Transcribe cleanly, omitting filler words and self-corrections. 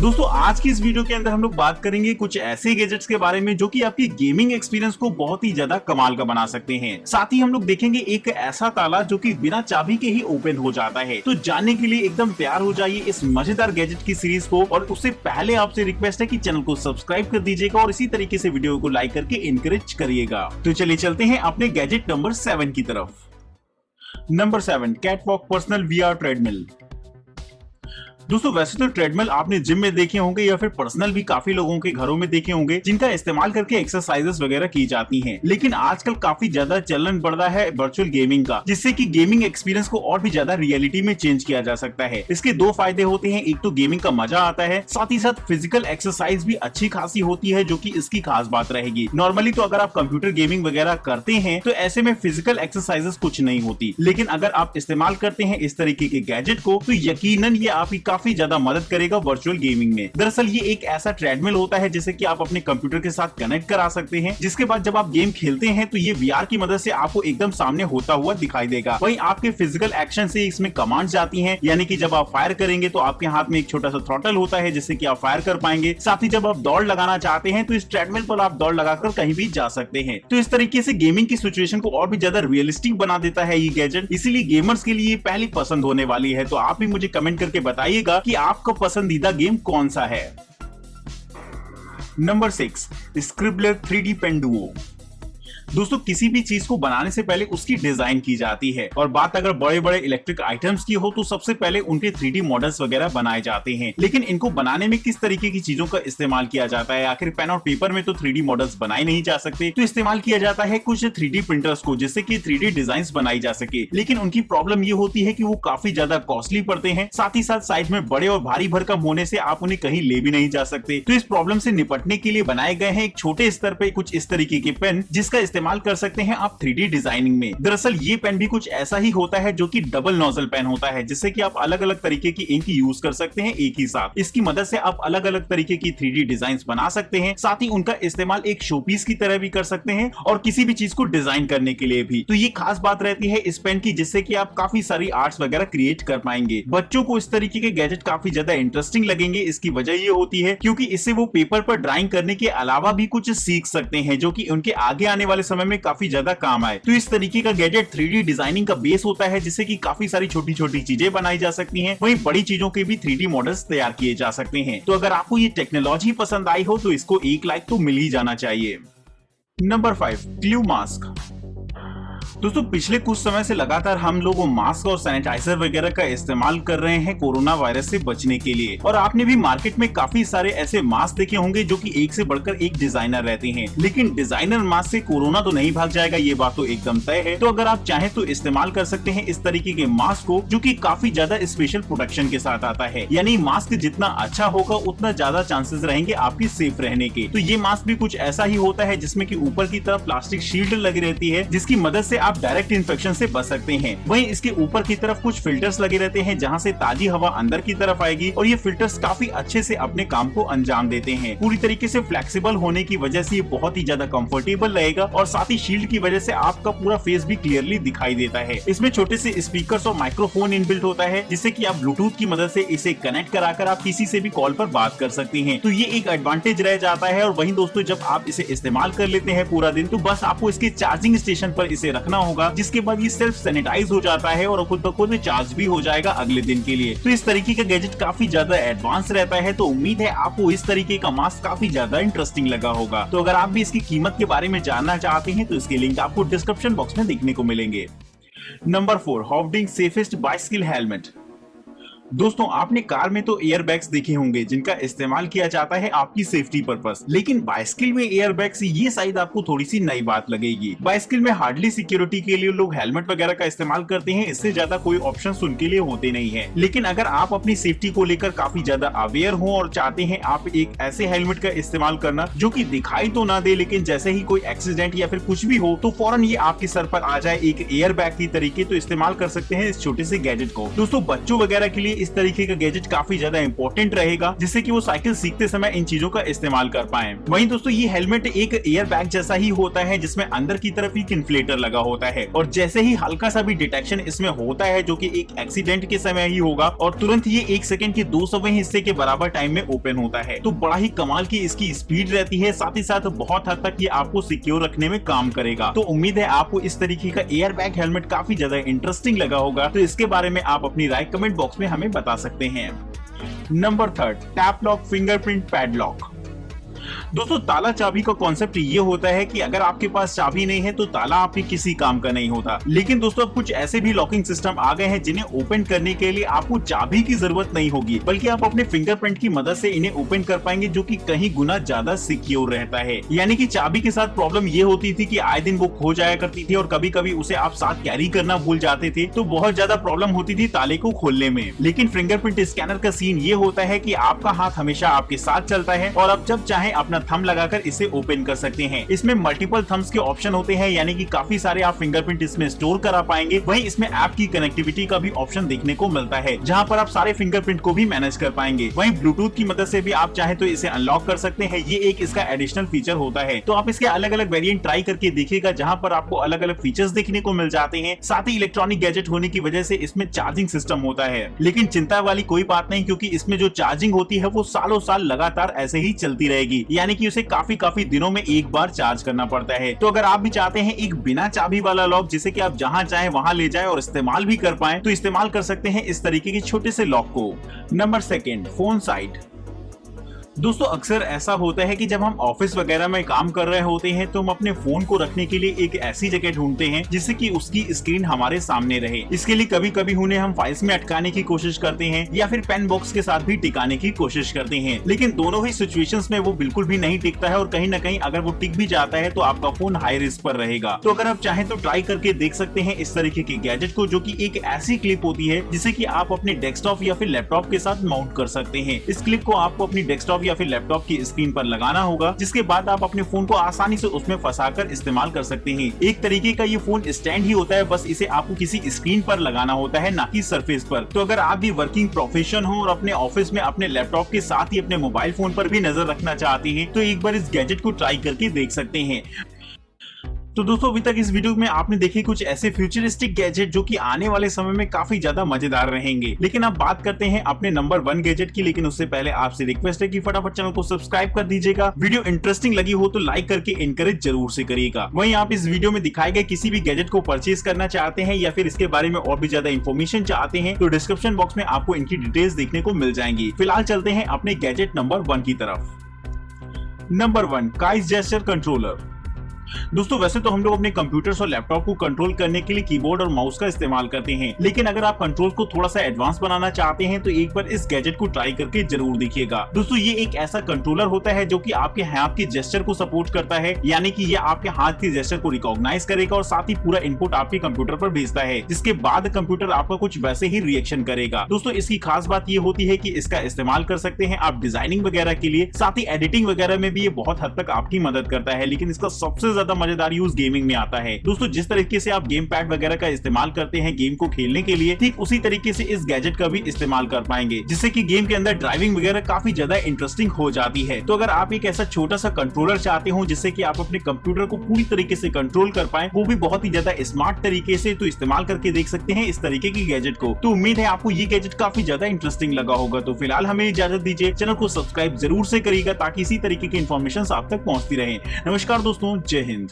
दोस्तों आज की इस वीडियो के अंदर हम लोग बात करेंगे कुछ ऐसे गैजेट्स के बारे में जो कि आपकी गेमिंग एक्सपीरियंस को बहुत ही ज्यादा कमाल का बना सकते हैं। साथ ही हम लोग देखेंगे एक ऐसा ताला जो कि बिना चाबी के ही ओपन हो जाता है। तो जानने के लिए एकदम तैयार हो जाइए इस मजेदार गैजेट की सीरीज को। और उससे पहले आपसे रिक्वेस्ट है कि चैनल को सब्सक्राइब कर दीजिएगा और इसी तरीके से वीडियो को लाइक करके इनकरेज करिएगा। तो चलिए चलते हैं अपने गैजेट नंबर 7 की तरफ। Number 7, catwalk personal VR treadmill. दोस्तों वैसे तो ट्रेडमिल आपने जिम में देखे होंगे या फिर पर्सनल भी काफी लोगों के घरों में देखे होंगे जिनका इस्तेमाल करके एक्सरसाइजेस वगैरह की जाती हैं। लेकिन आजकल काफी ज्यादा चलन बढ़ रहा है वर्चुअल गेमिंग का, जिससे कि गेमिंग एक्सपीरियंस को और भी ज्यादा रियलिटी में चेंज किया जा सकता है। इसके दो फायदे होते हैं, एक तो गेमिंग का मजा आता है, साथ ही साथ फिजिकल एक्सरसाइज भी अच्छी खासी होती है, जो की इसकी खास बात रहेगी। नॉर्मली तो अगर आप कंप्यूटर गेमिंग वगैरह करते हैं तो ऐसे में फिजिकल एक्सरसाइजेस कुछ नहीं होती, लेकिन अगर आप इस्तेमाल करते हैं इस तरीके के गैजेट को तो यकीनन ये आपकी काफी ज्यादा मदद करेगा वर्चुअल गेमिंग में। दरअसल ये एक ऐसा ट्रेडमिल होता है जिसे कि आप अपने कंप्यूटर के साथ कनेक्ट करा सकते हैं, जिसके बाद जब आप गेम खेलते हैं तो ये वीआर की मदद से आपको एकदम सामने होता हुआ दिखाई देगा। वहीं आपके फिजिकल एक्शन से इसमें कमांड्स जाती हैं, यानी कि जब आप फायर करेंगे तो आपके हाथ में एक छोटा सा थ्रॉटल होता है जिससे कि आप फायर कर पाएंगे। साथ ही जब आप दौड़ लगाना चाहते हैं तो इस ट्रेडमिल पर आप दौड़ लगाकर कहीं भी जा सकते हैं। तो इस तरीके से गेमिंग की सिचुएशन को और भी ज्यादा रियलिस्टिक बना देता है ये गैजेट, इसीलिए गेमर्स के लिए पहली पसंद होने वाली है। तो आप भी मुझे कमेंट करके बताइएगा कि आपका पसंदीदा गेम कौन सा है। Number 6, scribbler 3D pen duo. दोस्तों किसी भी चीज को बनाने से पहले उसकी डिजाइन की जाती है, और बात अगर बड़े बड़े इलेक्ट्रिक आइटम्स की हो तो सबसे पहले उनके 3D मॉडल्स वगैरह बनाए जाते हैं। लेकिन इनको बनाने में किस तरीके की चीजों का इस्तेमाल किया जाता है, आखिर पेन और पेपर में तो 3D मॉडल्स बनाए नहीं जा सकते, तो इस्तेमाल किया जाता है कुछ 3D प्रिंटर्स को, जिससे कि 3D डिजाइन बनाई जा सके। लेकिन उनकी प्रॉब्लम ये होती है कि वो काफी ज्यादा कॉस्टली पड़ते हैं, साथ ही साथ साइज में बड़े और भारी भरकम होने से आप उन्हें कहीं ले भी नहीं जा सकते। तो इस प्रॉब्लम से निपटने के लिए बनाए गए हैं एक छोटे स्तर पे कुछ इस तरीके के पेन, जिसका इस्तेमाल कर सकते हैं आप 3D डिजाइनिंग में। दरअसल ये पेन भी कुछ ऐसा ही होता है जो कि डबल नोजल पेन होता है, जिससे कि आप अलग अलग तरीके की इंक यूज कर सकते हैं एक ही साथ। इसकी मदद से आप अलग अलग तरीके की 3D डिजाइन बना सकते हैं, साथ ही उनका इस्तेमाल एक शोपीस की तरह भी कर सकते हैं और किसी भी चीज को डिजाइन करने के लिए भी। तो ये खास बात रहती है इस पेन की, जिससे कि आप काफी सारी आर्ट्स वगैरह क्रिएट कर पाएंगे। बच्चों को इस तरीके के गैजेट काफी ज्यादा इंटरेस्टिंग लगेंगे। इसकी वजह ये होती है क्योंकि इससे वो पेपर पर ड्राइंग करने के अलावा भी कुछ सीख सकते हैं, जो कि उनके आगे आने वाले समय में काफी ज्यादा काम आए। तो इस तरीके का गैजेट 3D डिजाइनिंग का बेस होता है, जिससे कि काफी सारी छोटी छोटी चीजें बनाई जा सकती हैं, वहीं बड़ी चीजों के भी 3D मॉडल्स तैयार किए जा सकते हैं। तो अगर आपको ये टेक्नोलॉजी पसंद आई हो तो इसको एक लाइक तो मिल ही जाना चाहिए। Number 5, clue mask. दोस्तों पिछले कुछ समय से लगातार हम लोग मास्क और सैनिटाइजर वगैरह का इस्तेमाल कर रहे हैं कोरोना वायरस से बचने के लिए, और आपने भी मार्केट में काफी सारे ऐसे मास्क देखे होंगे जो कि एक से बढ़कर एक डिजाइनर रहते हैं। लेकिन डिजाइनर मास्क से कोरोना तो नहीं भाग जाएगा, ये बात तो एकदम तय है। तो अगर आप चाहें तो इस्तेमाल कर सकते हैं इस तरीके के मास्क को, जो कि काफी ज्यादा स्पेशल प्रोटेक्शन के साथ आता है। यानी मास्क जितना अच्छा होगा उतना ज्यादा चांसेस रहेंगे आपकी सेफ रहने के। तो ये मास्क भी कुछ ऐसा ही होता है जिसमें कि ऊपर की तरफ प्लास्टिक शील्ड लगी रहती है, जिसकी मदद से आप डायरेक्ट इन्फेक्शन से बच सकते हैं। वहीं इसके ऊपर की तरफ कुछ फिल्टर्स लगे रहते हैं, जहां से ताजी हवा अंदर की तरफ आएगी, और ये फिल्टर्स काफी अच्छे से अपने काम को अंजाम देते हैं। पूरी तरीके से फ्लेक्सिबल होने की वजह से ये बहुत ही ज्यादा कंफर्टेबल रहेगा, और साथ ही शील्ड की वजह से आपका पूरा फेस भी क्लियरली दिखाई देता है। इसमें छोटे से स्पीकर्स और माइक्रोफोन इनबिल्ट होता है, जिससे कि आप ब्लूटूथ की मदद से इसे कनेक्ट कराकर आप किसी से भी कॉल पर बात कर सकते हैं। तो ये एक एडवांटेज रह जाता है। और वहीं दोस्तों जब आप इसे इस्तेमाल कर लेते हैं पूरा दिन, तो बस आपको इसके चार्जिंग स्टेशन पर इसे रखना होगा, जिसके बाद ये सेल्फ सैनिटाइज हो जाता है और खुद ब खुद चार्ज भी हो जाएगा अगले दिन के लिए। तो इस तरीके का गैजेट काफी ज्यादा एडवांस रहता है। तो उम्मीद है आपको इस तरीके का मास्क काफी ज्यादा इंटरेस्टिंग लगा होगा। तो अगर आप भी इसकी कीमत के बारे में जानना चाहते हैं तो इसके लिंक आपको डिस्क्रिप्शन बॉक्स में देखने को मिलेंगे। Number 4, Hovding safest bicycle helmet. दोस्तों आपने कार में तो एयर बैग्स देखे होंगे जिनका इस्तेमाल किया जाता है आपकी सेफ्टी पर्पस, लेकिन बाइसिकल में एयर बैग्स ये शायद आपको थोड़ी सी नई बात लगेगी। बाइसिकल में हार्डली सिक्योरिटी के लिए लोग हेलमेट वगैरह का इस्तेमाल करते हैं, इससे ज्यादा कोई ऑप्शन उनके लिए होते नहीं है। लेकिन अगर आप अपनी सेफ्टी को लेकर काफी ज्यादा अवेयर हो और चाहते हैं आप एक ऐसे हेलमेट का इस्तेमाल करना जो कि दिखाई तो ना दे, लेकिन जैसे ही कोई एक्सीडेंट या फिर कुछ भी हो तो फौरन ये आपके सर पर आ जाए एक एयर बैग की तरीके, तो इस्तेमाल कर सकते हैं इस छोटे से गैजेट को। दोस्तों बच्चों वगैरह के लिए इस तरीके का गैजेट काफी ज्यादा इंपॉर्टेंट रहेगा, जिससे कि वो साइकिल सीखते समय इन चीजों का इस्तेमाल कर पाए। वहीं दोस्तों ये हेलमेट एक एयर बैग जैसा ही होता है, जिसमें अंदर की तरफ एक इन्फ्लेटर लगा होता है और जैसे ही हल्का सा भी डिटेक्शन इसमें होता है, जो कि एक एक्सीडेंट के समय ही होगा, और तुरंत ये 1 सेकंड के 200वें हिस्से के बराबर टाइम में ओपन होता है। तो बड़ा ही कमाल की इसकी स्पीड रहती है, साथ ही साथ बहुत हद तक ये आपको सिक्योर रखने में काम करेगा। तो उम्मीद है आपको इस तरीके का एयर बैग हेलमेट काफी ज्यादा इंटरेस्टिंग लगा होगा। तो इसके बारे में आप अपनी राय कमेंट बॉक्स में हमें बता सकते हैं। Number 3, tap lock fingerprint padlock. दोस्तों ताला चाबी का कॉन्सेप्ट ये होता है कि अगर आपके पास चाबी नहीं है तो ताला आपके किसी काम का नहीं होता। लेकिन दोस्तों अब कुछ ऐसे भी लॉकिंग सिस्टम आ गए हैं जिन्हें ओपन करने के लिए आपको चाबी की जरूरत नहीं होगी, बल्कि आप अपने फिंगरप्रिंट की मदद से इन्हें ओपन कर पाएंगे, जो कि कहीं गुना ज्यादा सिक्योर रहता है। यानी कि चाबी के साथ प्रॉब्लम ये होती थी कि आए दिन वो खो जाया करती थी और कभी कभी उसे आप साथ कैरी करना भूल जाते थे, तो बहुत ज्यादा प्रॉब्लम होती थी ताले को खोलने में। लेकिन फिंगरप्रिंट स्कैनर का सीन ये होता है कि आपका हाथ हमेशा आपके साथ चलता है और आप जब चाहे अपना थंब लगाकर इसे ओपन कर सकते हैं। इसमें मल्टीपल थम्स के ऑप्शन होते हैं, यानी कि काफी सारे आप फिंगरप्रिंट इसमें स्टोर करा पाएंगे। वहीं इसमें ऐप की कनेक्टिविटी का भी ऑप्शन देखने को मिलता है, जहां पर आप सारे फिंगरप्रिंट को भी मैनेज कर पाएंगे। वहीं ब्लूटूथ की मदद से भी आप चाहे तो इसे अनलॉक कर सकते हैं, ये एक इसका एडिशनल फीचर होता है। तो आप इसके अलग अलग वेरिएंट ट्राई करके देखिएगा, जहां पर आपको अलग अलग फीचर्स देखने को मिल जाते हैं। साथ ही इलेक्ट्रॉनिक गैजेट होने की वजह से इसमें चार्जिंग सिस्टम होता है, लेकिन चिंता वाली कोई बात नहीं, क्योंकि इसमें जो चार्जिंग होती है वो सालों साल लगातार ऐसे ही चलती रहेगी, यानी कि उसे काफी दिनों में एक बार चार्ज करना पड़ता है। तो अगर आप भी चाहते हैं एक बिना चाबी वाला लॉक, जिसे कि आप जहां चाहे वहां ले जाए और इस्तेमाल भी कर पाए, तो इस्तेमाल कर सकते हैं इस तरीके के छोटे से लॉक को। Number 2, phone side. दोस्तों अक्सर ऐसा होता है कि जब हम ऑफिस वगैरह में काम कर रहे होते हैं तो हम अपने फोन को रखने के लिए एक ऐसी जगह ढूंढते हैं जिससे कि उसकी स्क्रीन हमारे सामने रहे। इसके लिए कभी कभी उन्हें हम फाइल्स में अटकाने की कोशिश करते हैं या फिर पेन बॉक्स के साथ भी टिकाने की कोशिश करते हैं, लेकिन दोनों ही सिचुएशंस में वो बिल्कुल भी नहीं टिकता है और कहीं ना कहीं अगर वो टिक भी जाता है तो आपका फोन हाई रिस्क पर रहेगा। तो अगर आप चाहें तो ट्राई करके देख सकते हैं इस तरीके के गैजेट को, जो कि एक ऐसी क्लिप होती है जिसे कि आप अपने डेस्कटॉप या फिर लैपटॉप के साथ माउंट कर सकते हैं। इस क्लिप को आपको अपनी डेस्कटॉप या फिर लैपटॉप की स्क्रीन पर लगाना होगा, जिसके बाद आप अपने फोन को आसानी से उसमें फंसाकर इस्तेमाल कर सकते हैं। एक तरीके का ये फोन स्टैंड ही होता है, बस इसे आपको किसी स्क्रीन पर लगाना होता है, ना कि सरफेस पर। तो अगर आप भी वर्किंग प्रोफेशन हो और अपने ऑफिस में अपने लैपटॉप के साथ ही अपने मोबाइल फोन पर भी नजर रखना चाहते हैं, तो एक बार इस गैजेट को ट्राई करके देख सकते हैं। तो दोस्तों अभी तक इस वीडियो में आपने देखे कुछ ऐसे फ्यूचरिस्टिक गैजेट जो कि आने वाले समय में काफी ज्यादा मजेदार रहेंगे। लेकिन अब बात करते हैं अपने नंबर 1 गैजेट की, लेकिन उससे पहले आपसे रिक्वेस्ट है कि फटाफट चैनल को सब्सक्राइब कर दीजिएगा। वीडियो इंटरेस्टिंग लगी हो तो लाइक करके एनकरेज जरूर से करिएगा। वहीं आप इस वीडियो में दिखाए गए किसी भी गैजेट को परचेज करना चाहते हैं या फिर इसके बारे में और भी ज्यादा इन्फॉर्मेशन चाहते हैं, तो डिस्क्रिप्शन बॉक्स में आपको इनकी डिटेल्स देखने को मिल जाएंगी। फिलहाल चलते हैं अपने गैजेट नंबर 1 की तरफ। नंबर 1, काइस जेस्चर कंट्रोलर। दोस्तों वैसे तो हम लोग अपने कंप्यूटर्स और लैपटॉप को कंट्रोल करने के लिए कीबोर्ड और माउस का इस्तेमाल करते हैं, लेकिन अगर आप कंट्रोल को थोड़ा सा एडवांस बनाना चाहते हैं तो एक बार इस गैजेट को ट्राई करके जरूर देखिएगा। दोस्तों ये एक ऐसा कंट्रोलर होता है जो कि आपके हाथ के जेस्चर को सपोर्ट करता है, यानी कि ये आपके हाथ के जेस्चर को रिकॉग्नाइज करेगा और साथ ही पूरा इनपुट आपके कंप्यूटर पर भेजता है, जिसके बाद कंप्यूटर आपका कुछ वैसे ही रिएक्शन करेगा। दोस्तों इसकी खास बात ये होती है कि इसका इस्तेमाल कर सकते हैं आप डिजाइनिंग वगैरह के लिए, साथ ही एडिटिंग वगैरह में भी ये बहुत हद तक आपकी मदद करता है। लेकिन इसका सबसे ज्यादा मजेदार यूज गेमिंग में आता है। दोस्तों जिस तरीके से आप गेम पैड वगैरह का इस्तेमाल करते हैं गेम को खेलने के लिए, ठीक उसी तरीके से इस गैजेट का भी इस्तेमाल कर पाएंगे, जिससे कि गेम के अंदर ड्राइविंग वगैरह काफी ज्यादा इंटरेस्टिंग हो जाती है। तो अगर आप एक ऐसा छोटा सा कंट्रोलर चाहते हो जिससे कि आप अपने कंप्यूटर को पूरी तरीके से कंट्रोल कर पाए, वो भी बहुत ही ज्यादा स्मार्ट तरीके से, तो इस्तेमाल करके देख सकते हैं इस तरीके की गैजेट को। तो उम्मीद है आपको ये गैजेट काफी ज्यादा इंटरेस्टिंग लगा होगा। तो फिलहाल हमें इजाजत दीजिए, चैनल को सब्सक्राइब जरूर से करिएगा ताकि इसी तरीके की इन्फॉर्मेशन आप तक पहुंचती रहे। नमस्कार दोस्तों, जय हिंद।